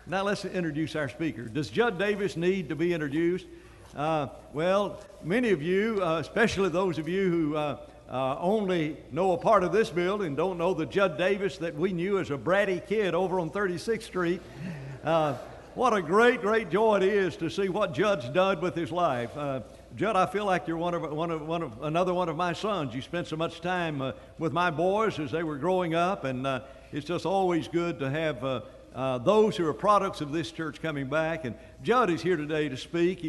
Now let's introduce our speaker. Does Judd Davis need to be introduced? Well, many of you, especially those of you who only know a part of this building, don't know the Judd Davis that we knew as a bratty kid over on 36th Street. What a great, great joy it is to see what Judd's done with his life. Judd, I feel like you're another one of my sons. You spent so much time with my boys as they were growing up, and it's just always good to have those who are products of this church coming back. And Judd is here today to speak.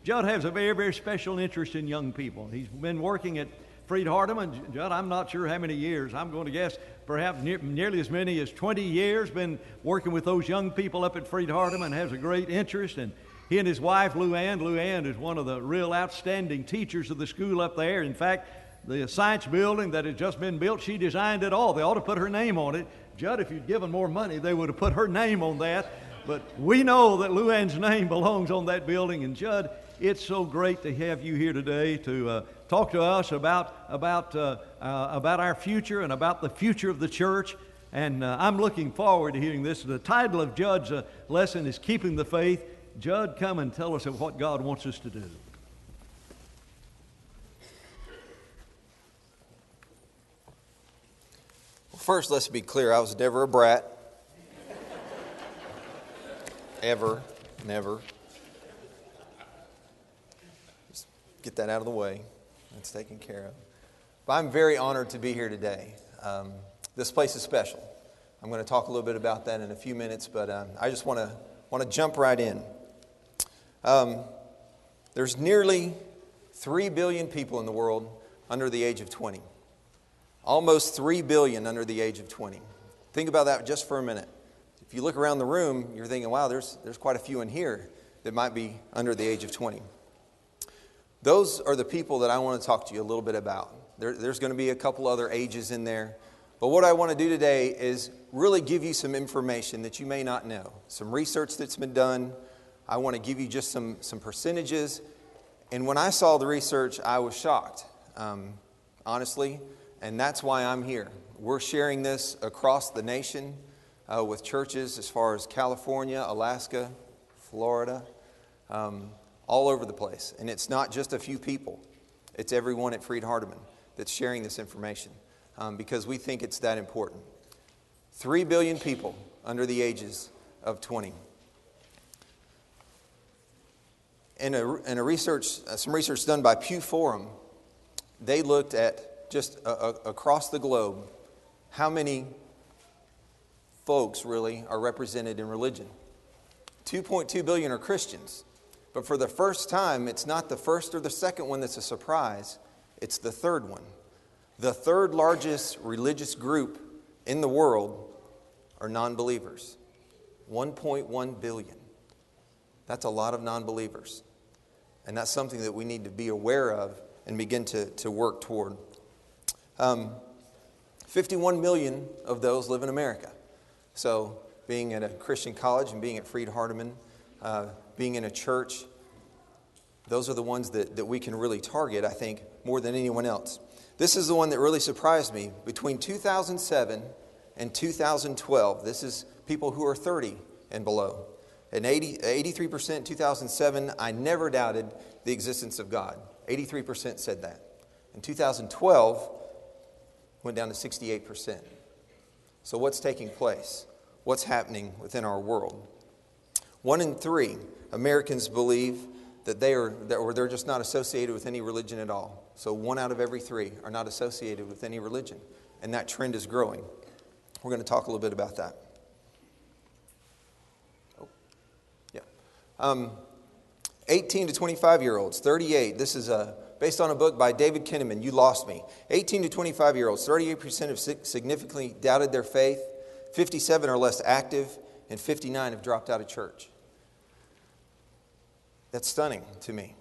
Judd has a very, very special interest in young people. He's been working at Freed-Hardeman. Judd, I'm not sure how many years. I'm going to guess perhaps nearly as many as 20 years, been working with those young people up at Freed-Hardeman, has a great interest. And he and his wife, Lou Ann is one of the real outstanding teachers of the school up there. In fact, the science building that has just been built, she designed it all. They ought to put her name on it. Judd, if you'd given more money, they would have put her name on that. But we know that Lou Ann's name belongs on that building. And Judd, it's so great to have you here today to talk to us about our future and about the future of the church. And I'm looking forward to hearing this. The title of Judd's lesson is Keeping the Faith. Judd, come and tell us what God wants us to do. First, let's be clear. I was never a brat. Ever. Never. Just get that out of the way. That's taken care of. But I'm very honored to be here today. This place is special. I'm going to talk a little bit about that in a few minutes, but I just want to jump right in. There's nearly 3 billion people in the world under the age of 20. Almost 3 billion under the age of 20. Think about that just for a minute. If you look around the room, you're thinking, wow, there's quite a few in here that might be under the age of 20. Those are the people that I want to talk to you a little bit about. There's going to be a couple other ages in there. But what I want to do today is really give you some information that you may not know. Some research that's been done. I want to give you just some percentages. And when I saw the research, I was shocked, honestly. And that's why I'm here. We're sharing this across the nation with churches as far as California, Alaska, Florida, all over the place. And it's not just a few people. It's everyone at Freed-Hardeman that's sharing this information because we think it's that important. 3 billion people under the ages of 20. In a research, some research done by Pew Forum, they looked at just across the globe, how many folks really are represented in religion. 2.2 billion are Christians. But for the first time, it's not the first or the second one that's a surprise. It's the third one. The third largest religious group in the world are non-believers. 1.1 billion. That's a lot of non-believers. And that's something that we need to be aware of and begin to work toward. 51 million of those live in America. So being at a Christian college and being at Freed-Hardeman, being in a church, those are the ones that we can really target, I think, more than anyone else. This is the one that really surprised me. Between 2007 and 2012, this is people who are 30 and below. And 83% in 2007, I never doubted the existence of God. 83% said that. In 2012, went down to 68%. So what's taking place? What's happening within our world? 1 in 3 Americans believe that they're just not associated with any religion at all. So 1 out of every 3 are not associated with any religion. And that trend is growing. We're going to talk a little bit about that. 18 to 25-year-olds, 38. This is based on a book by David Kinnaman, You Lost Me. 18 to 25-year-olds, 38% have significantly doubted their faith, 57 are less active, and 59 have dropped out of church. That's stunning to me.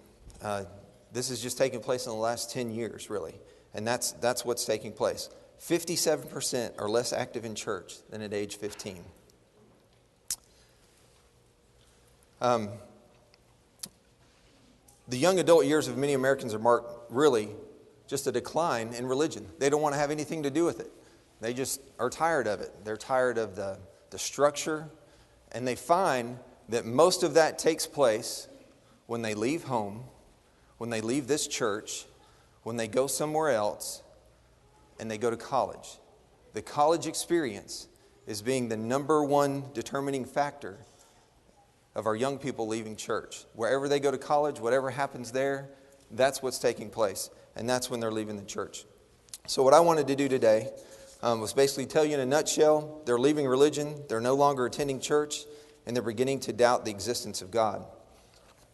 This has just taken place in the last 10 years, really. And that's what's taking place. 57% are less active in church than at age 15. The young adult years of many Americans are marked really just a decline in religion. They don't want to have anything to do with it. They just are tired of it. They're tired of the structure And they find that most of that takes place when they leave home, when they leave this church, when they go somewhere else, and they go to college. The college experience is being the number one determining factor of our young people leaving church. Wherever they go to college, whatever happens there, that's what's taking place. And that's when they're leaving the church. So what I wanted to do today was basically tell you in a nutshell, they're leaving religion, they're no longer attending church, and they're beginning to doubt the existence of God.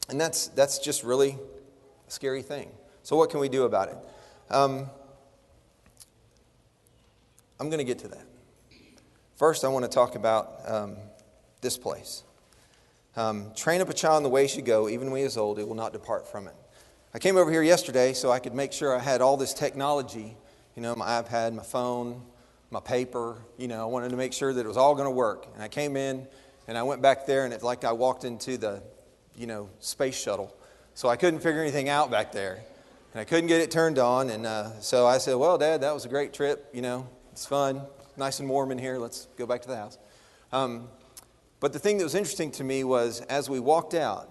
And that's just really a scary thing. So what can we do about it? I'm going to get to that. First, I want to talk about this place. Train up a child in the way he should go, even when he is old, it will not depart from it. I came over here yesterday so I could make sure I had all this technology, my iPad, my phone, my paper. I wanted to make sure that it was all going to work. And I came in and I went back there, and it's like I walked into the, space shuttle. So I couldn't figure anything out back there. And I couldn't get it turned on. And so I said, well, Dad, that was a great trip. It's fun, nice and warm in here. Let's go back to the house. But the thing that was interesting to me was as we walked out,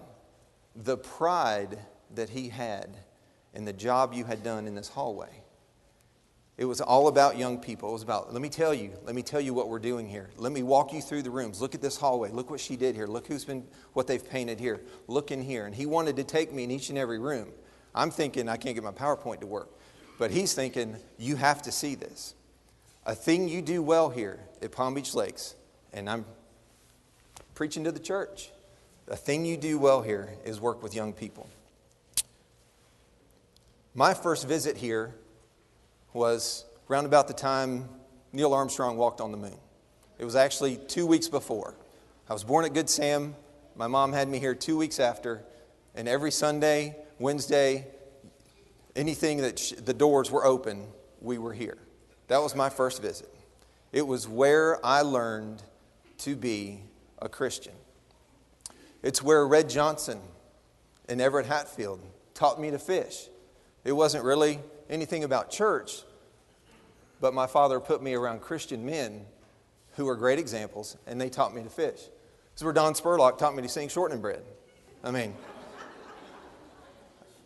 the pride that he had in the job you had done in this hallway. It was all about young people. It was about, let me tell you what we're doing here. Let me walk you through the rooms. Look at this hallway. Look what she did here. Look what they've painted here. Look in here. And he wanted to take me in each and every room. I'm thinking I can't get my PowerPoint to work. But he's thinking, you have to see this. A thing you do well here at Palm Beach Lakes, and I'm preaching to the church. A thing you do well here is work with young people. My first visit here was around about the time Neil Armstrong walked on the moon. It was actually 2 weeks before. I was born at Good Sam. My mom had me here 2 weeks after. And every Sunday, Wednesday, anything that the doors were open, we were here. That was my first visit. It was where I learned to be a Christian. It's where Red Johnson and Everett Hatfield taught me to fish. It wasn't really anything about church, but my father put me around Christian men who were great examples, and they taught me to fish. This is where Don Spurlock taught me to sing Shortening Bread.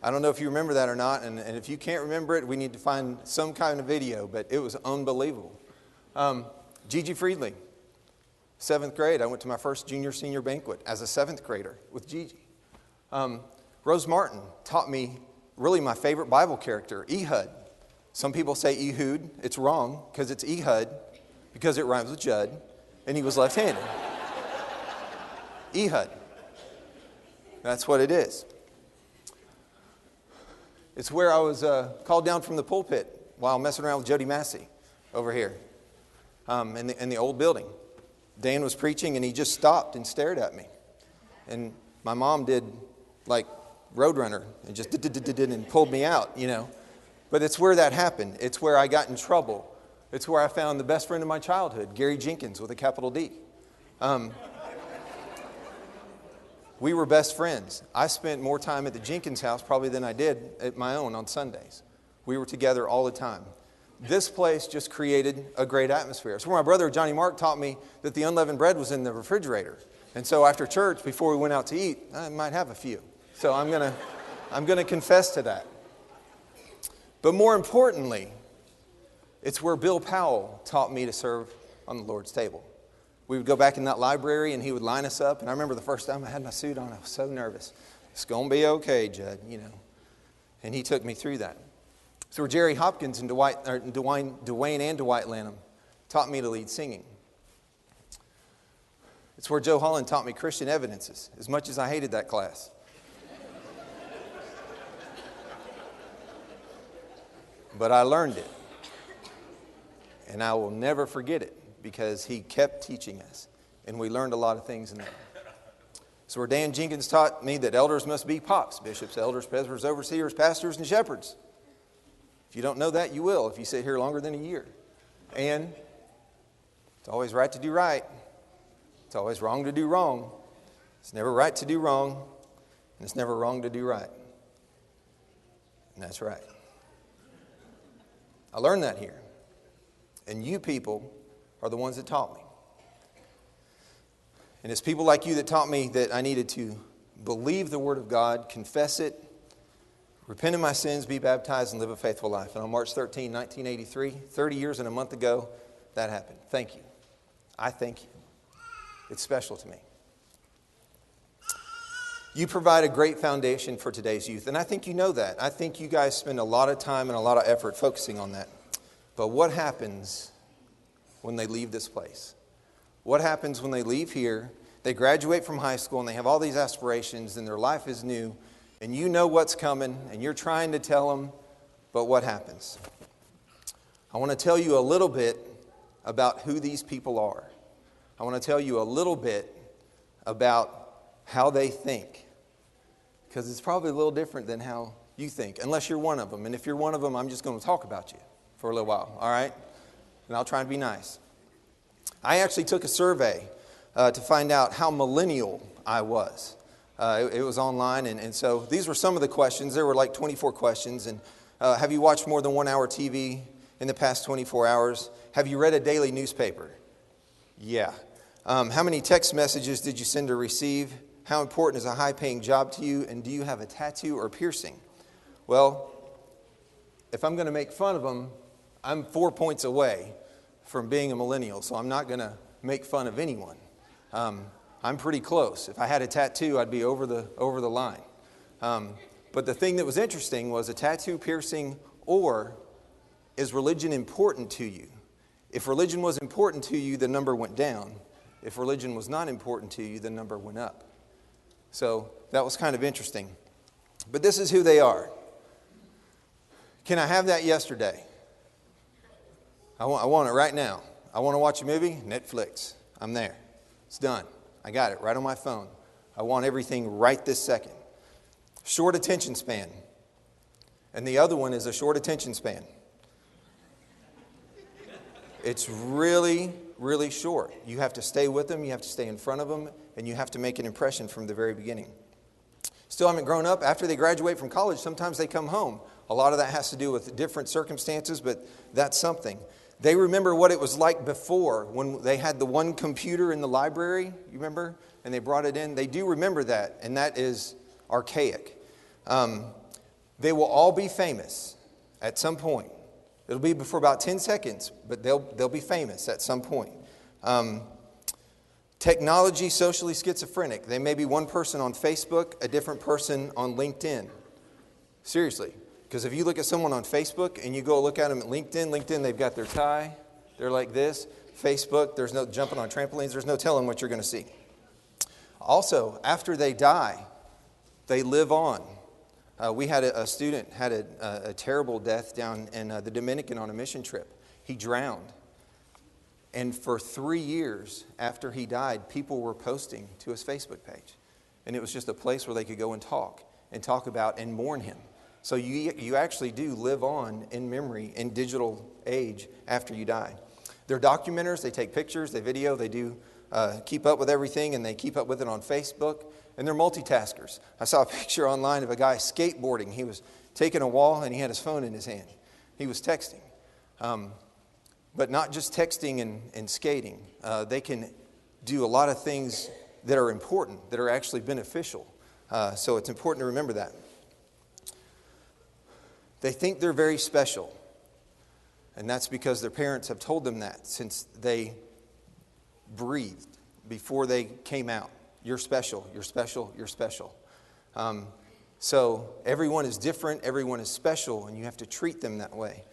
I don't know if you remember that or not, and if you can't remember it, we need to find some kind of video, but it was unbelievable. Gigi Friedley, 7th grade, I went to my first junior-senior banquet as a 7th grader with Gigi. Rose Martin taught me really my favorite Bible character, Ehud. Some people say Ehud. It's wrong because it's Ehud because it rhymes with Judd, and he was left-handed. Ehud. That's what it is. It's where I was called down from the pulpit while messing around with Jody Massey over here in the old building. Dan was preaching, and he just stopped and stared at me. And my mom did like Roadrunner and just did and pulled me out, But it's where that happened. It's where I got in trouble. It's where I found the best friend of my childhood, Gary Jenkins with a capital D. We were best friends. I spent more time at the Jenkins house probably than I did at my own on Sundays. We were together all the time. This place just created a great atmosphere. It's where my brother Johnny Mark taught me that the unleavened bread was in the refrigerator. And so after church, before we went out to eat, I might have a few. So I'm gonna confess to that. But more importantly, it's where Bill Powell taught me to serve on the Lord's table. We would go back in that library and he would line us up. And I remember the first time I had my suit on, I was so nervous. It's going to be okay, Judd, And he took me through that. So where Jerry Hopkins and Dwayne and Dwight Lanham taught me to lead singing. It's where Joe Holland taught me Christian evidences, as much as I hated that class. But I learned it. And I will never forget it because he kept teaching us. And we learned a lot of things in there. So where Dan Jenkins taught me that elders must be pops, bishops, elders, presbyters, overseers, pastors, and shepherds. If you don't know that, you will if you sit here longer than a year. And it's always right to do right. It's always wrong to do wrong. It's never right to do wrong. And it's never wrong to do right. And that's right. I learned that here. And you people are the ones that taught me. And it's people like you that taught me that I needed to believe the Word of God, confess it, repent of my sins, be baptized, and live a faithful life. And on March 13, 1983, 30 years and a month ago, that happened. Thank you. I thank you. It's special to me. You provide a great foundation for today's youth, and I think you know that. I think you guys spend a lot of time and a lot of effort focusing on that. But what happens when they leave this place? What happens when they leave here, they graduate from high school, and they have all these aspirations, and their life is new, and you know what's coming, and you're trying to tell them, but what happens? I want to tell you a little bit about who these people are. I want to tell you a little bit about how they think, because it's probably a little different than how you think, unless you're one of them. And if you're one of them, I'm just going to talk about you for a little while, all right? And I'll try and be nice. I actually took a survey to find out how millennial I was. It was online, and so these were some of the questions. There were like 24 questions. And have you watched more than 1 hour TV in the past 24 hours? Have you read a daily newspaper? Yeah. How many text messages did you send or receive? How important is a high-paying job to you? And do you have a tattoo or piercing? Well, if I'm going to make fun of them, I'm 4 points away from being a millennial, so I'm not going to make fun of anyone. I'm pretty close. If I had a tattoo, I'd be over the line. But the thing that was interesting was a tattoo, piercing, or is religion important to you? If religion was important to you, the number went down. If religion was not important to you, the number went up. So that was kind of interesting. But this is who they are. Can I have that yesterday? I want it right now. I want to watch a movie? Netflix. I'm there. It's done. I got it right on my phone. I want everything right this second. Short attention span. And the other one is a short attention span. It's really, really short. You have to stay with them, you have to stay in front of them, and you have to make an impression from the very beginning. Still haven't grown up. After they graduate from college, sometimes they come home. A lot of that has to do with different circumstances, but that's something. They remember what it was like before when they had the one computer in the library, you remember? And they brought it in. They do remember that, and that is archaic. They will all be famous at some point. It'll be for about 10 seconds, but they'll be famous at some point. Technology, socially schizophrenic. They may be one person on Facebook, a different person on LinkedIn. Seriously. Because if you look at someone on Facebook and you go look at them at LinkedIn, they've got their tie. They're like this. Facebook, there's no jumping on trampolines. There's no telling what you're going to see. Also, after they die, they live on. We had a student had a terrible death down in the Dominican on a mission trip. He drowned. And for 3 years after he died, people were posting to his Facebook page. And it was just a place where they could go and talk about and mourn him. So you actually do live on in memory in digital age after you die. They're documenters. They take pictures, they video, they do keep up with everything, and they keep up with it on Facebook. And they're multitaskers. I saw a picture online of a guy skateboarding. He was taking a wall and he had his phone in his hand. He was texting. But not just texting and skating. They can do a lot of things that are important, that are actually beneficial. So it's important to remember that. They think they're very special. And that's because their parents have told them that since they breathed, before they came out. You're special, you're special, you're special. So everyone is different, everyone is special, and you have to treat them that way.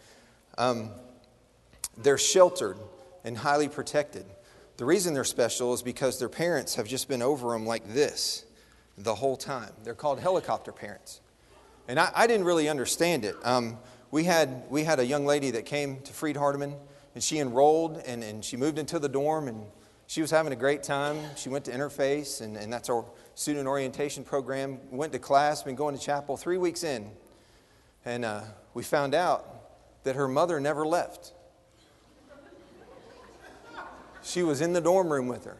They're sheltered and highly protected. The reason they're special is because their parents have just been over them like this the whole time. They're called helicopter parents. And I didn't really understand it. We had a young lady that came to Freed Hardeman, and she enrolled, and she moved into the dorm, and she was having a great time. She went to Interface, and that's our student orientation program. Went to class, been going to chapel 3 weeks in. And we found out that her mother never left. She was in the dorm room with her.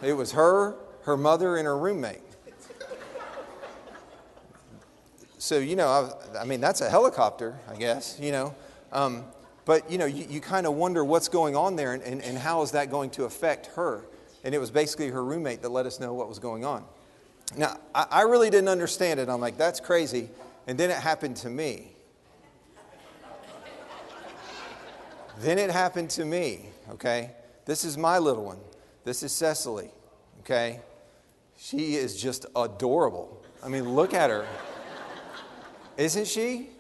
It was her mother, and her roommate. So, I mean, that's a helicopter, I guess, But, you kind of wonder what's going on there and how is that going to affect her. And it was basically her roommate that let us know what was going on. Now, I really didn't understand it. I'm like, that's crazy. And then it happened to me. Then it happened to me, okay? This is my little one. This is Cecily, okay? She is just adorable. I mean, look at her. Isn't she?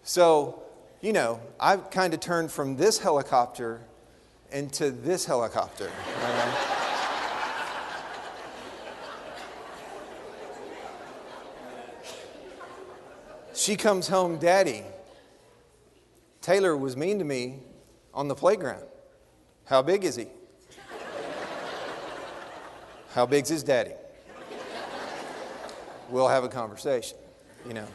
So, you know, I've kind of turned from this helicopter into this helicopter. Right? She comes home, Daddy, Taylor was mean to me on the playground. How big is he? How big's his daddy? We'll have a conversation, you know.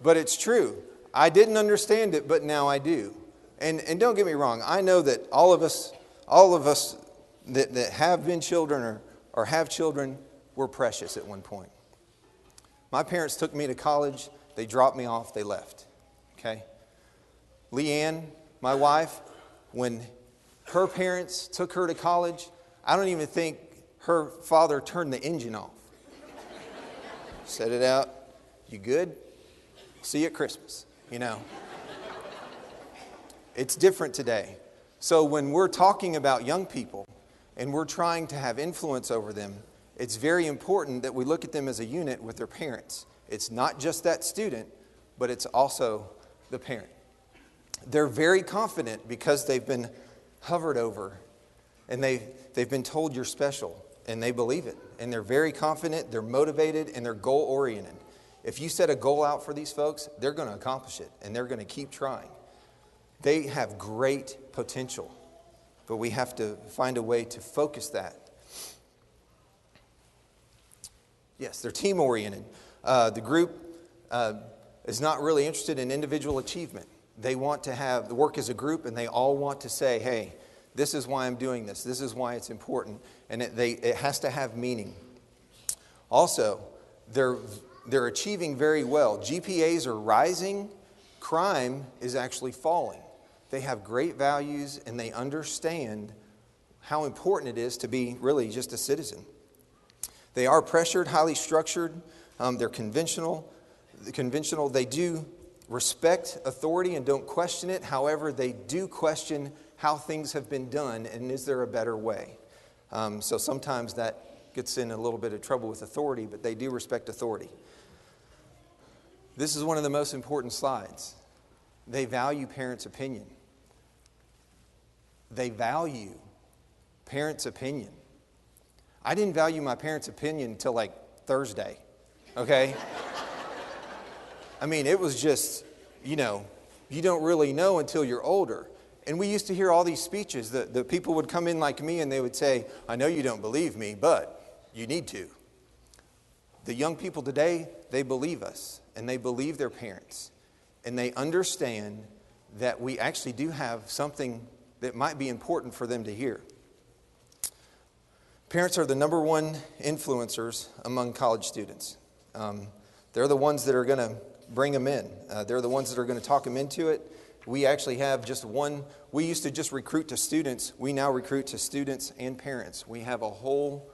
But it's true. I didn't understand it, but now I do. And don't get me wrong. I know that all of us that have been children or have children, were precious at one point. My parents took me to college. They dropped me off. They left. Okay? Leanne, my wife, when her parents took her to college, I don't even think her father turned the engine off. Set it out. You good? See you at Christmas, you know. It's different today. So when we're talking about young people and we're trying to have influence over them, it's very important that we look at them as a unit with their parents. It's not just that student, but it's also the parent. They're very confident because they've been hovered over and they've been told you're special, and they believe it. And they're very confident, they're motivated, and they're goal-oriented. If you set a goal out for these folks, they're going to accomplish it, and they're going to keep trying. They have great potential, but we have to find a way to focus that. Yes, they're team-oriented. The group is not really interested in individual achievement. They want to have the work as a group, and they all want to say, hey, this is why I'm doing this. This is why it's important. And it has to have meaning. Also, they're achieving very well. GPAs are rising. Crime is actually falling. They have great values, and they understand how important it is to be really just a citizen. They are pressured, highly structured. They're conventional. They do respect authority and don't question it. However, they do question how things have been done and is there a better way. So sometimes that gets in a little bit of trouble with authority, but they do respect authority. This is one of the most important slides. They value parents' opinion. They value parents' opinion. I didn't value my parents' opinion until like Thursday, okay? I mean, it was just, you know, you don't really know until you're older. And we used to hear all these speeches. The people would come in like me and they would say, I know you don't believe me, but you need to. The young people today, they believe us and they believe their parents. And they understand that we actually do have something that might be important for them to hear. Parents are the number one influencers among college students. They're the ones that are going to bring them in. They're the ones that are going to talk them into it. We actually have just one. We used to just recruit to students. We now recruit to students and parents. We have a whole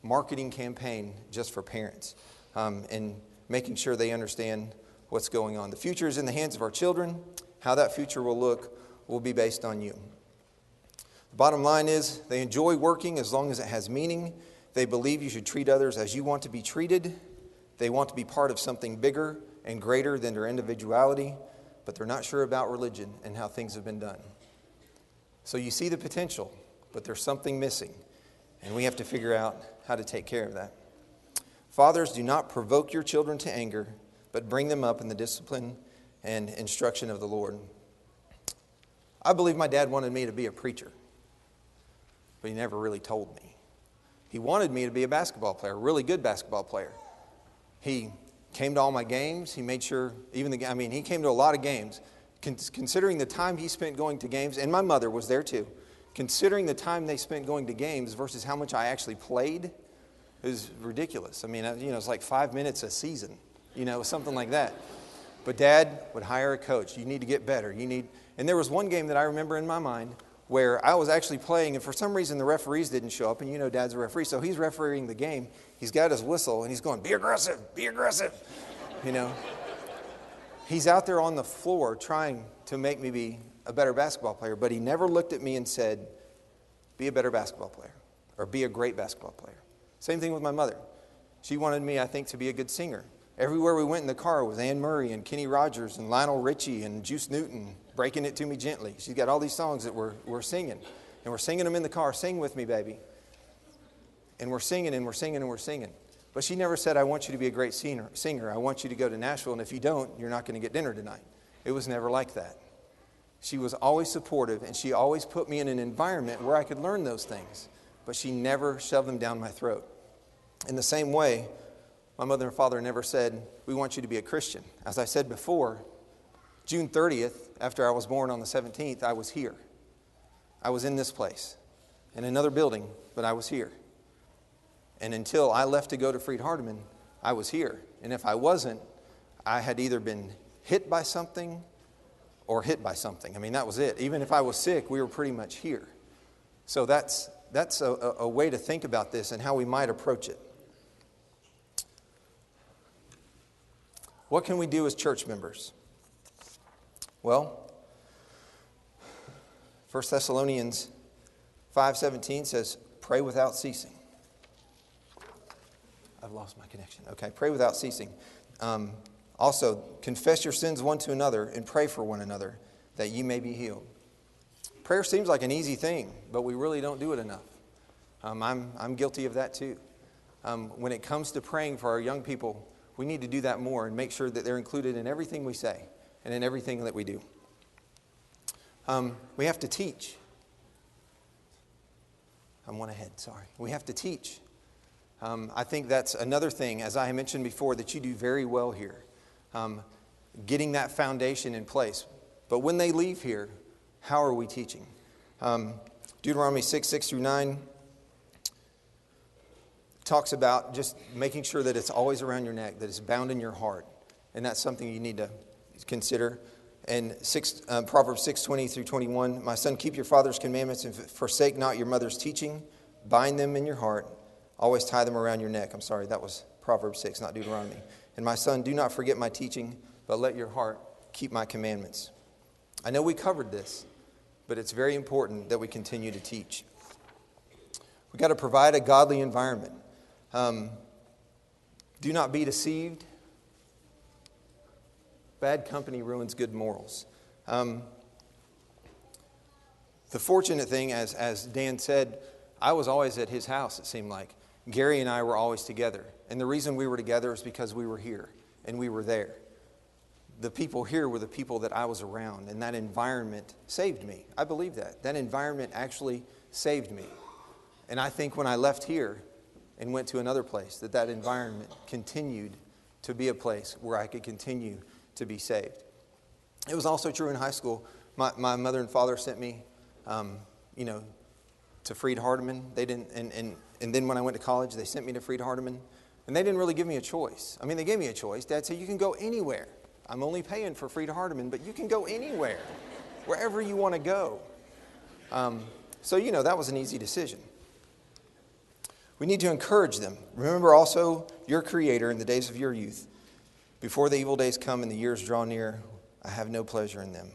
marketing campaign just for parents and making sure they understand what's going on. The future is in the hands of our children. How that future will look will be based on you. The bottom line is they enjoy working as long as it has meaning. They believe you should treat others as you want to be treated. They want to be part of something bigger and greater than their individuality, but they're not sure about religion and how things have been done. So you see the potential, but there's something missing, and we have to figure out how to take care of that. Fathers, do not provoke your children to anger, but bring them up in the discipline and instruction of the Lord. I believe my dad wanted me to be a preacher, but he never really told me. He wanted me to be a basketball player, a really good basketball player. He came to all my games. He made sure, he came to a lot of games. Considering the time he spent going to games, and my mother was there too, considering the time they spent going to games versus how much I actually played, it was ridiculous. I mean, it's like 5 minutes a season, something like that. But Dad would hire a coach. You need to get better. And there was one game that I remember in my mind where I was actually playing, and for some reason the referees didn't show up, and you know Dad's a referee, so he's refereeing the game. He's got his whistle, and he's going, be aggressive, you know. He's out there on the floor trying to make me be a better basketball player, but he never looked at me and said, be a better basketball player, or be a great basketball player. Same thing with my mother. She wanted me, I think, to be a good singer. Everywhere we went in the car was Anne Murray and Kenny Rogers and Lionel Richie and Juice Newton, Breaking It To Me Gently. She's got all these songs that we're singing. And we're singing them in the car. Sing with me, baby. And we're singing and we're singing and we're singing. But she never said, I want you to be a great singer. I want you to go to Nashville, and if you don't, you're not going to get dinner tonight. It was never like that. She was always supportive, and she always put me in an environment where I could learn those things. But she never shoved them down my throat. In the same way, my mother and father never said, we want you to be a Christian. As I said before, June 30th, after I was born on the 17th, I was here. I was in this place, in another building, but I was here. And until I left to go to Freed-Hardeman, I was here. And if I wasn't, I had either been hit by something or hit by something. I mean, that was it. Even if I was sick, we were pretty much here. So that's a way to think about this and how we might approach it. What can we do as church members? Well, 1 Thessalonians 5:17 says, pray without ceasing. I've lost my connection. Okay, pray without ceasing. Also, confess your sins one to another and pray for one another that ye may be healed. Prayer seems like an easy thing, but we really don't do it enough. I'm guilty of that too. When it comes to praying for our young people, we need to do that more and make sure that they're included in everything we say and in everything that we do. We have to teach. I'm one ahead, sorry. We have to teach. I think that's another thing, as I mentioned before, that you do very well here. Getting that foundation in place. But when they leave here, how are we teaching? Deuteronomy 6:6-9 talks about just making sure that it's always around your neck, that it's bound in your heart. And that's something you need to consider. And Proverbs 6:20-21, my son, keep your father's commandments and forsake not your mother's teaching. Bind them in your heart. Always tie them around your neck. I'm sorry, that was Proverbs 6, not Deuteronomy. And my son, do not forget my teaching, but let your heart keep my commandments. I know we covered this, but it's very important that we continue to teach. We've got to provide a godly environment. Do not be deceived. Bad company ruins good morals. The fortunate thing, as Dan said, I was always at his house, it seemed like. Gary and I were always together. And the reason we were together is because we were here and we were there. The people here were the people that I was around, and that environment saved me. I believe that. That environment actually saved me. And I think when I left here and went to another place, that environment continued to be a place where I could continue to be saved. It was also true in high school. My mother and father sent me, to Freed-Hardeman. They didn't, and then when I went to college, they sent me to Freed-Hardeman, and they didn't really give me a choice. I mean, they gave me a choice. Dad said, you can go anywhere. I'm only paying for Freed-Hardeman, but you can go anywhere, wherever you want to go. So that was an easy decision. We need to encourage them. Remember also your Creator in the days of your youth. Before the evil days come and the years draw near, I have no pleasure in them.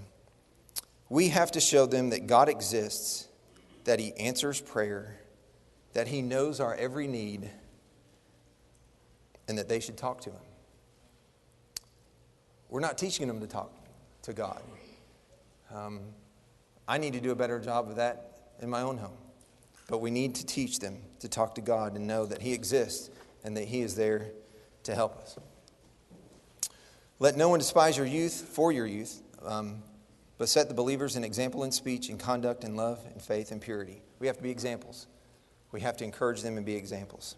We have to show them that God exists, that He answers prayer, that He knows our every need, and that they should talk to Him. We're not teaching them to talk to God. I need to do a better job of that in my own home. But we need to teach them to talk to God and know that He exists and that He is there to help us. Let no one despise your youth for your youth, but set the believers an example in speech, in conduct, in love, in faith, and purity. We have to be examples. We have to encourage them and be examples.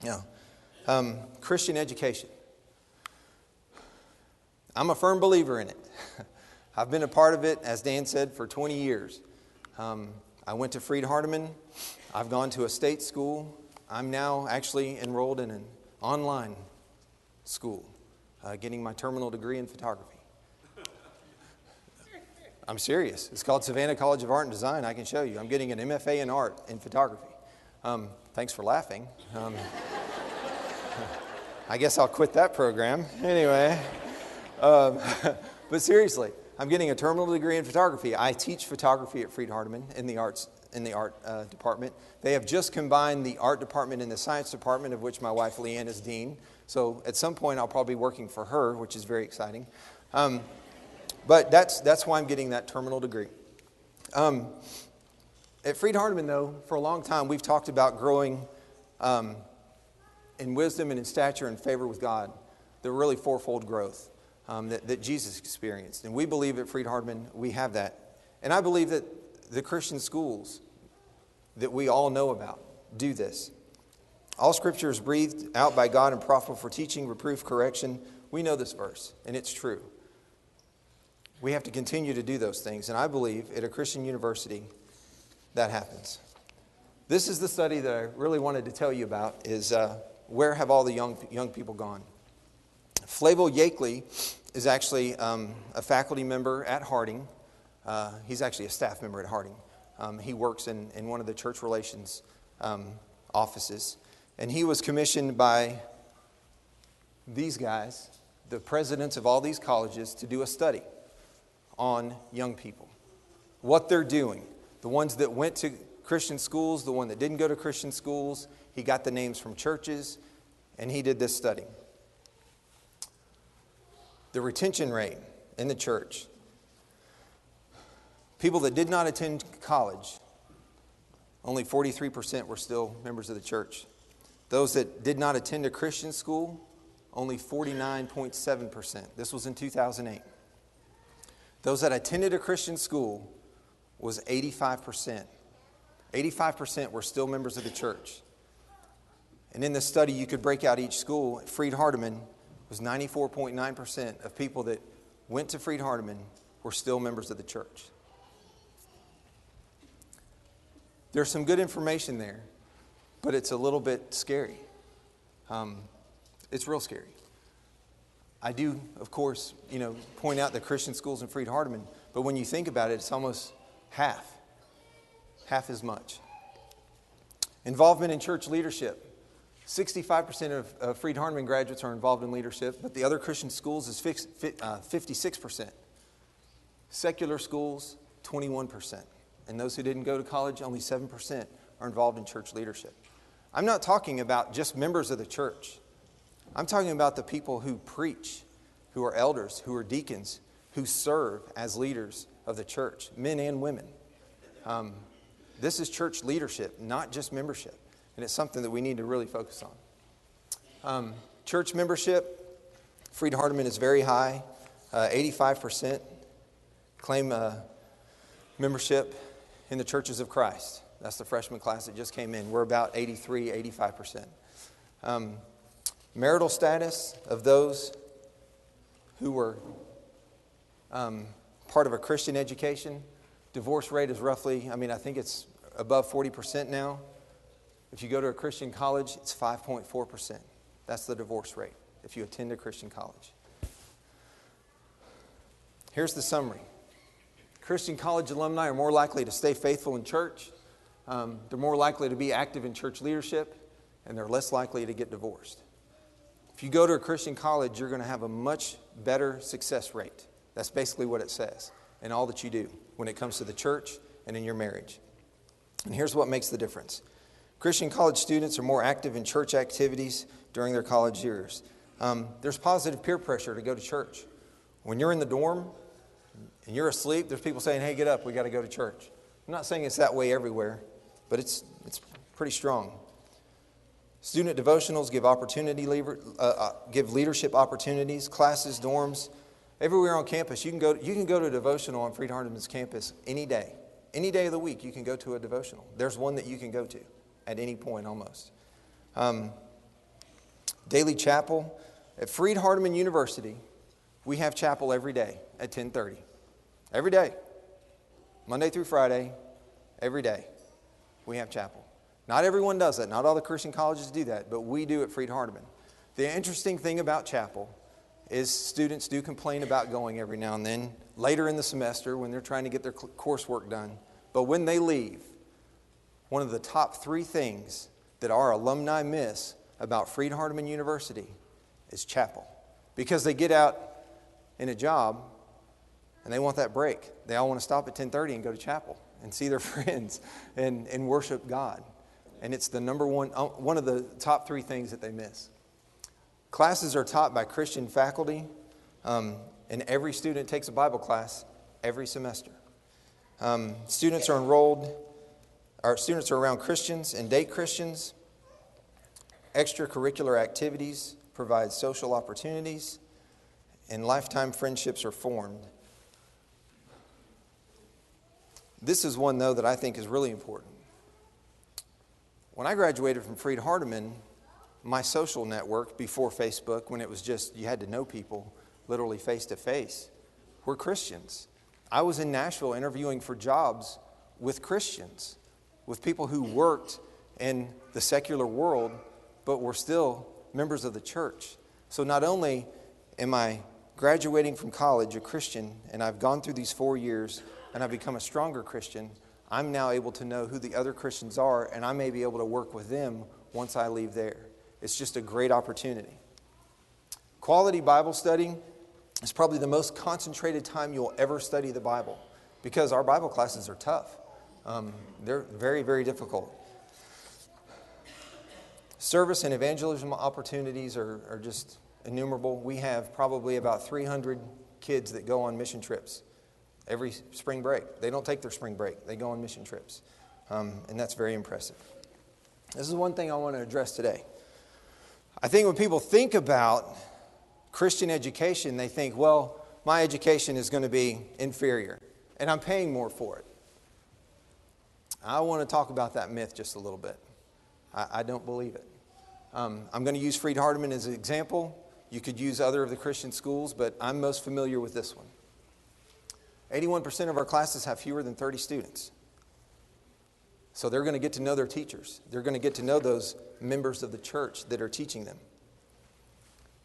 Now, Christian education. I'm a firm believer in it. I've been a part of it, as Dan said, for 20 years. I went to Freed-Hardeman. I've gone to a state school. I'm now actually enrolled in an online school, getting my terminal degree in photography. I'm serious. It's called Savannah College of Art and Design. I can show you. I'm getting an MFA in art and photography. Thanks for laughing. I guess I'll quit that program. Anyway, but seriously, I'm getting a terminal degree in photography. I teach photography at Freed-Hardeman in the art department. They have just combined the art department and the science department, of which my wife Leanne is dean. So at some point I'll probably be working for her, which is very exciting. But that's why I'm getting that terminal degree. At Freed-Hardeman, though, for a long time we've talked about growing in wisdom and in stature and favor with God. The really fourfold growth that Jesus experienced. And we believe at Freed-Hardeman we have that. And I believe that the Christian schools that we all know about do this. All Scripture is breathed out by God and profitable for teaching, reproof, correction. We know this verse, and it's true. We have to continue to do those things. And I believe at a Christian university that happens. This is the study that I really wanted to tell you about, is where have all the young people gone? Flavel Yakeley is actually a faculty member at Harding. He's actually a staff member at Harding. He works in one of the church relations offices. And he was commissioned by these guys, the presidents of all these colleges, to do a study on young people. What they're doing. The ones that went to Christian schools, the one that didn't go to Christian schools. He got the names from churches, and he did this study. The retention rate in the church. People that did not attend college, only 43% were still members of the church. Those that did not attend a Christian school, only 49.7%. This was in 2008. Those that attended a Christian school was 85%. 85% were still members of the church. And in this study, you could break out each school. Freed-Hardeman was 94.9% of people that went to Freed-Hardeman were still members of the church. There's some good information there, but it's a little bit scary. It's real scary. I do, of course, point out the Christian schools in Freed-Hardeman, but when you think about it, it's almost half as much. Involvement in church leadership. 65% of Freed-Hardeman graduates are involved in leadership, but the other Christian schools is 56%. Secular schools, 21%. And those who didn't go to college, only 7% are involved in church leadership. I'm not talking about just members of the church. I'm talking about the people who preach, who are elders, who are deacons, who serve as leaders of the church, men and women. This is church leadership, not just membership. And it's something that we need to really focus on. Church membership, Freed-Hardeman is very high. 85% claim membership in the churches of Christ. That's the freshman class that just came in. We're about 85%. Marital status of those who were part of a Christian education, divorce rate is roughly, I think it's above 40% now. If you go to a Christian college, it's 5.4%. That's the divorce rate if you attend a Christian college. Here's the summary. Christian college alumni are more likely to stay faithful in church. They're more likely to be active in church leadership, and they're less likely to get divorced. If you go to a Christian college, you're going to have a much better success rate. That's basically what it says in all that you do when it comes to the church and in your marriage. And here's what makes the difference. Christian college students are more active in church activities during their college years. There's positive peer pressure to go to church. When you're in the dorm and you're asleep, there's people saying, hey, get up, we got to go to church. I'm not saying it's that way everywhere, but it's pretty strong. Student devotionals give leadership opportunities, classes, dorms, everywhere on campus. You can go to a devotional on Freed-Hardeman's campus any day. Any day of the week you can go to a devotional. There's one that you can go to at any point almost. Daily chapel. At Freed-Hardeman University, we have chapel every day at 10:30. Every day. Monday through Friday, every day we have chapel. Not everyone does that. Not all the Christian colleges do that, but we do at Freed-Hardeman. The interesting thing about chapel is students do complain about going every now and then. later in the semester when they're trying to get their coursework done. But when they leave, one of the top 3 things that our alumni miss about Freed-Hardeman University is chapel. Because they get out in a job and they want that break. They all want to stop at 10:30 and go to chapel and see their friends and worship God. And it's the one of the top 3 things that they miss. Classes are taught by Christian faculty, and every student takes a Bible class every semester. Students are around Christians and date Christians. Extracurricular activities provide social opportunities, and lifetime friendships are formed. This is one, though, that I think is really important. When I graduated from Freed-Hardeman, my social network before Facebook, when it was just you had to know people literally face to face, were Christians. I was in Nashville interviewing for jobs with Christians, with people who worked in the secular world but were still members of the church. So not only am I graduating from college a Christian, and I've gone through these 4 years and I've become a stronger Christian, I'm now able to know who the other Christians are, and I may be able to work with them once I leave there. It's just a great opportunity. Quality Bible study is probably the most concentrated time you'll ever study the Bible, because our Bible classes are tough. They're very, very difficult. Service and evangelism opportunities are just innumerable. We have probably about 300 kids that go on mission trips every spring break. They don't take their spring break. They go on mission trips. And that's very impressive. This is one thing I want to address today. I think when people think about Christian education, they think, well, my education is going to be inferior, and I'm paying more for it. I want to talk about that myth just a little bit. I don't believe it. I'm going to use Freed-Hardeman as an example. You could use other of the Christian schools, but I'm most familiar with this one. 81% of our classes have fewer than 30 students. So they're going to get to know their teachers. They're going to get to know those members of the church that are teaching them.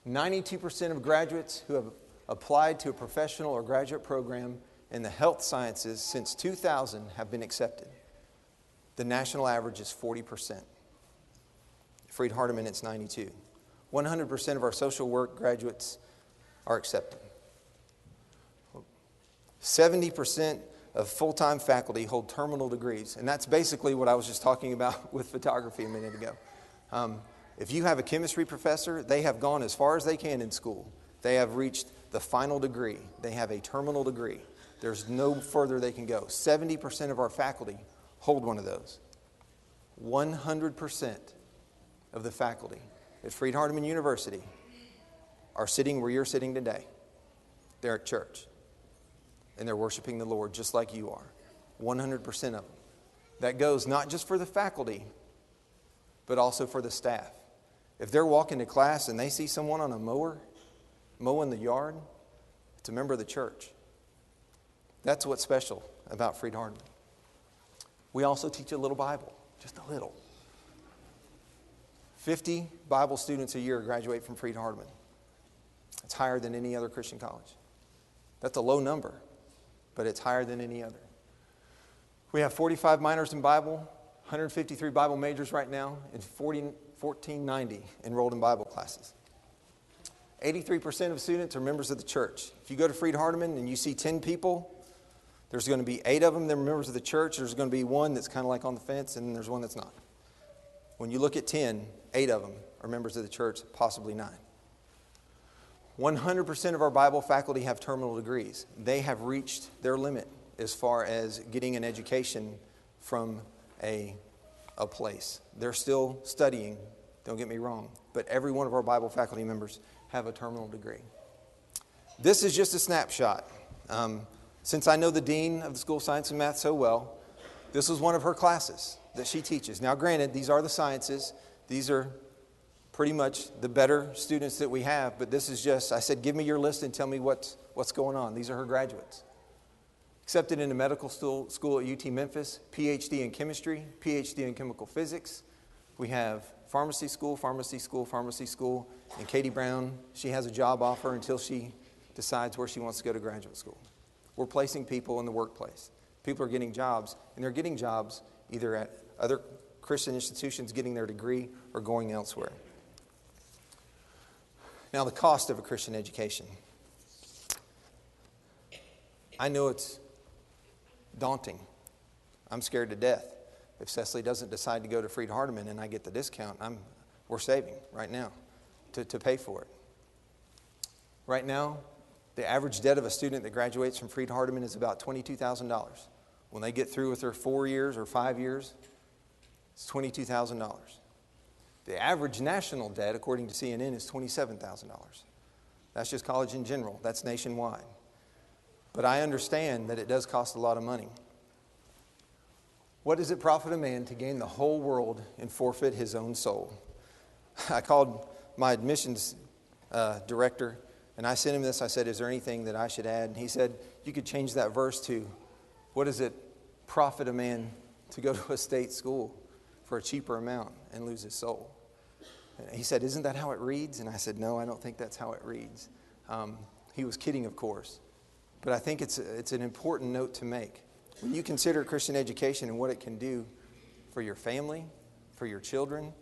92% of graduates who have applied to a professional or graduate program in the health sciences since 2000 have been accepted. The national average is 40%. Freed-Hardeman, it's 92%. 100% of our social work graduates are accepted. 70% of full-time faculty hold terminal degrees, and that's basically what I was just talking about with photography a minute ago. If you have a chemistry professor, they have gone as far as they can in school. They have reached the final degree. They have a terminal degree. There's no further they can go. 70% of our faculty hold one of those. 100% of the faculty at Freed-Hardeman University are sitting where you're sitting today. They're at church. And they're worshiping the Lord just like you are. 100% of them. That goes not just for the faculty, but also for the staff. If they're walking to class and they see someone on a mower, mowing the yard, it's a member of the church. That's what's special about Freed-Hardeman. We also teach a little Bible, just a little. 50 Bible students a year graduate from Freed-Hardeman. It's higher than any other Christian college. That's a low number, but it's higher than any other. We have 45 minors in Bible, 153 Bible majors right now, and 1,490 enrolled in Bible classes. 83% of students are members of the church. If you go to Freed-Hardeman and you see 10 people, there's going to be 8 of them that are members of the church. There's going to be one that's kind of like on the fence, and there's one that's not. When you look at 10, 8 of them are members of the church, possibly 9. 100% of our Bible faculty have terminal degrees. They have reached their limit as far as getting an education from a place. They're still studying, don't get me wrong, but every one of our Bible faculty members have a terminal degree. This is just a snapshot. Since I know the dean of the School of Science and Math so well, this was one of her classes that she teaches. Now, granted, these are the sciences. These are pretty much the better students that we have, but this is just, I said, give me your list and tell me what's going on. These are her graduates. Accepted into medical school at UT Memphis, PhD in chemistry, PhD in chemical physics. We have pharmacy school, and Katie Brown, she has a job offer until she decides where she wants to go to graduate school. We're placing people in the workplace. People are getting jobs, and they're getting jobs either at other Christian institutions, getting their degree, or going elsewhere. Now, the cost of a Christian education. I know it's daunting. I'm scared to death. If Cecily doesn't decide to go to Freed-Hardeman and I get the discount, we're saving right now to pay for it. Right now, the average debt of a student that graduates from Freed-Hardeman is about $22,000. When they get through with their 4 years or 5 years, it's $22,000. The average national debt, according to CNN, is $27,000. That's just college in general. That's nationwide. But I understand that it does cost a lot of money. What does it profit a man to gain the whole world and forfeit his own soul? I called my admissions director, and I sent him this. I said, is there anything that I should add? And he said, you could change that verse to, what does it profit a man to go to a state school for a cheaper amount and lose his soul? And he said, isn't that how it reads? And I said, no, I don't think that's how it reads. He was kidding, of course. But I think it's an important note to make. When you consider Christian education and what it can do for your family, for your children,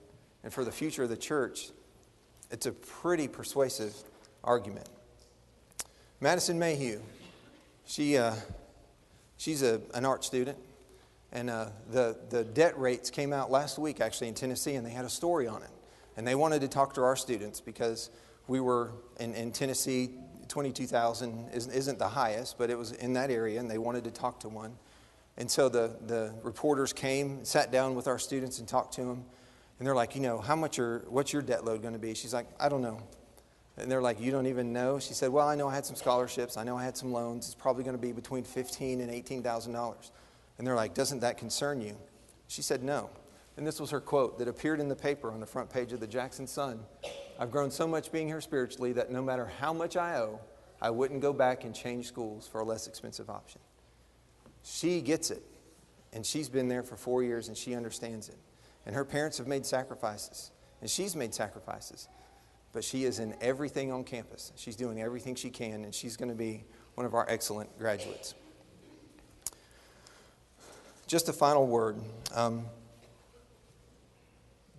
and for the future of the church, it's a pretty persuasive argument. Madison Mayhew, she's an art student, and the debt rates came out last week actually in Tennessee, and they had a story on it. And they wanted to talk to our students because we were in Tennessee. 22,000 isn't the highest, but it was in that area, and they wanted to talk to one. And so the reporters came, sat down with our students and talked to them. And they're like, what's your debt load going to be? She's like, I don't know. And they're like, you don't even know? She said, well, I know I had some scholarships. I know I had some loans. It's probably going to be between $15,000 and $18,000. And they're like, doesn't that concern you? She said, no. And this was her quote that appeared in the paper on the front page of the Jackson Sun. I've grown so much being here spiritually that no matter how much I owe, I wouldn't go back and change schools for a less expensive option. She gets it, and she's been there for 4 years, and she understands it. And her parents have made sacrifices, and she's made sacrifices. But she is in everything on campus. She's doing everything she can, and she's going to be one of our excellent graduates. Just a final word.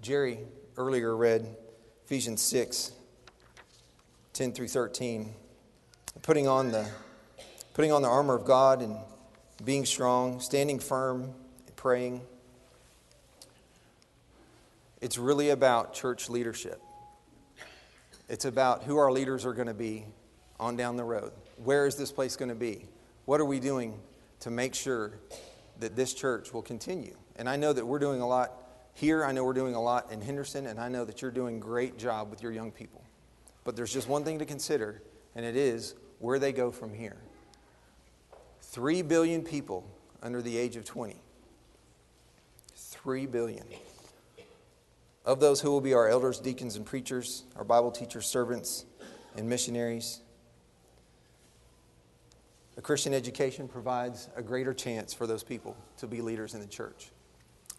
Jerry earlier read Ephesians 6, 10 through 13. Putting on the armor of God and being strong, standing firm, and praying. It's really about church leadership. It's about who our leaders are going to be on down the road. Where is this place going to be? What are we doing to make sure that this church will continue? And I know that we're doing a lot here. I know we're doing a lot in Henderson, and I know that you're doing a great job with your young people. But there's just one thing to consider, and it is where they go from here. 3 billion people under the age of 20. 3 billion. Of those who will be our elders, deacons, and preachers, our Bible teachers, servants, and missionaries. A Christian education provides a greater chance for those people to be leaders in the church.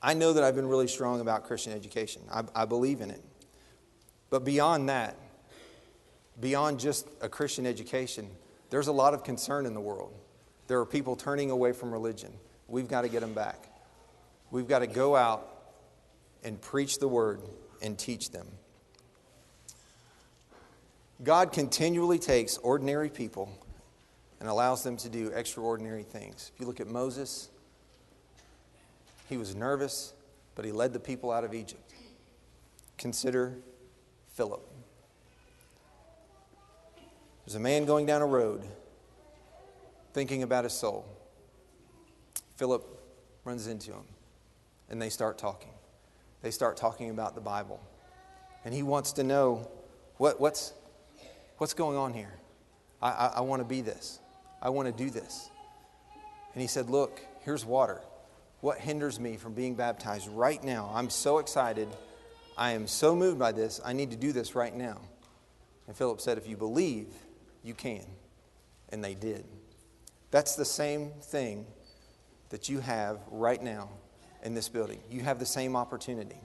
I know that I've been really strong about Christian education. I believe in it. But beyond that, beyond just a Christian education, there's a lot of concern in the world. There are people turning away from religion. We've got to get them back. We've got to go out and preach the word and teach them. God continually takes ordinary people and allows them to do extraordinary things. If you look at Moses, he was nervous, but he led the people out of Egypt. Consider Philip. There's a man going down a road thinking about his soul. Philip runs into him, and they start talking. They start talking about the Bible. And he wants to know, what's going on here? I want to be this. I want to do this. And he said, look, here's water. What hinders me from being baptized right now? I'm so excited. I am so moved by this. I need to do this right now. And Philip said, if you believe, you can. And they did. That's the same thing that you have right now in this building. You have the same opportunity.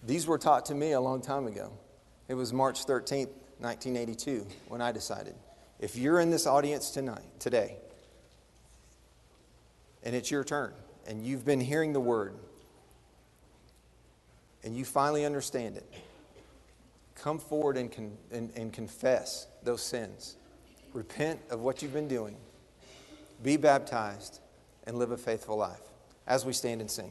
These were taught to me a long time ago. It was March 13th, 1982, when I decided. If you're in this audience today, and it's your turn, and you've been hearing the word, and you finally understand it, come forward and confess those sins. Repent of what you've been doing. Be baptized and live a faithful life as we stand and sing.